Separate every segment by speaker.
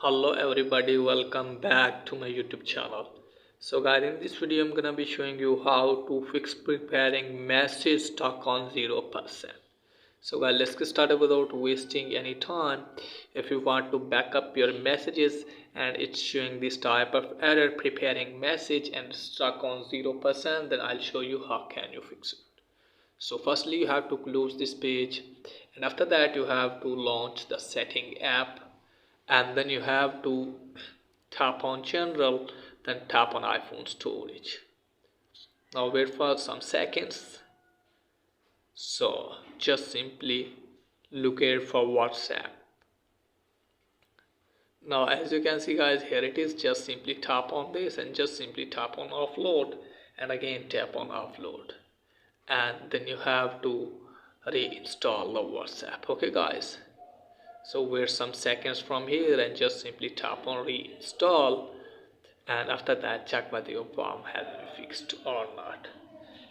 Speaker 1: Hello everybody, welcome back to my YouTube channel. So guys, in this video I'm gonna be showing you how to fix preparing message stuck on 0%. So guys, let's get started without wasting any time. If you want to back up your messages and it's showing this type of error, preparing message and stuck on 0%, then I'll show you how can you fix it. So firstly you have to close this page, and after that you have to launch the setting app, and then you have to tap on general, then tap on iPhone storage. Now wait for some seconds. So just simply look here for WhatsApp. Now as you can see guys, here it is. Just simply tap on this and just simply tap on offload, and again tap on offload, and then you have to reinstall the WhatsApp. Okay guys, so wait some seconds from here and just simply tap on reinstall, and after that check whether your problem has been fixed or not.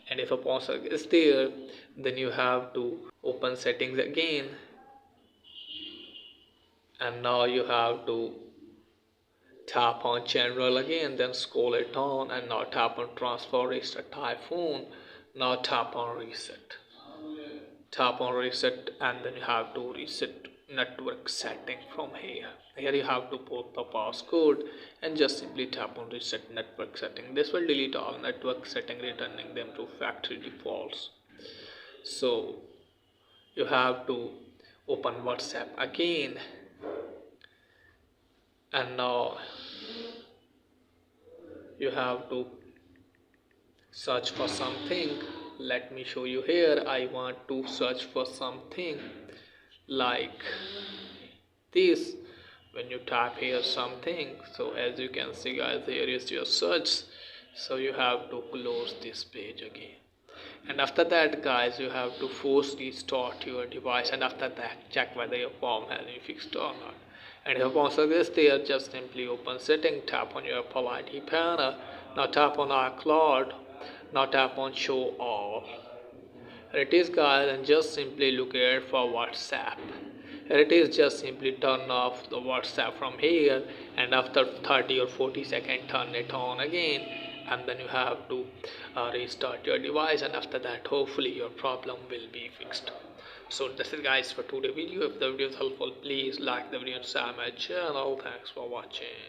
Speaker 1: And if a pause is there, then you have to open settings again, and now you have to tap on general again, then scroll it down, and now tap on transfer reset iPhone. Now tap on reset, and then you have to reset network setting from here you have to put the passcode and just simply tap on reset network setting. This will delete all network setting, returning them to factory defaults. So you have to open WhatsApp again, and now you have to search for something. Let me show you here. I want to search for something like this. When you tap here something, so as you can see guys, here is your search. So you have to close this page again, and after that guys, you have to force restart your device, and after that check whether your form has been fixed or not. And if upon success there, just simply open setting, tap on your Apple ID panel, now tap on iCloud, now tap on show all. Here it is guys, and just simply look here for WhatsApp. Here it is, just simply turn off the WhatsApp from here, and after 30 or 40 seconds turn it on again, and then you have to restart your device, and after that hopefully your problem will be fixed. So that's it guys for today's video. If the video is helpful, please like the video and subscribe my channel. Thanks for watching.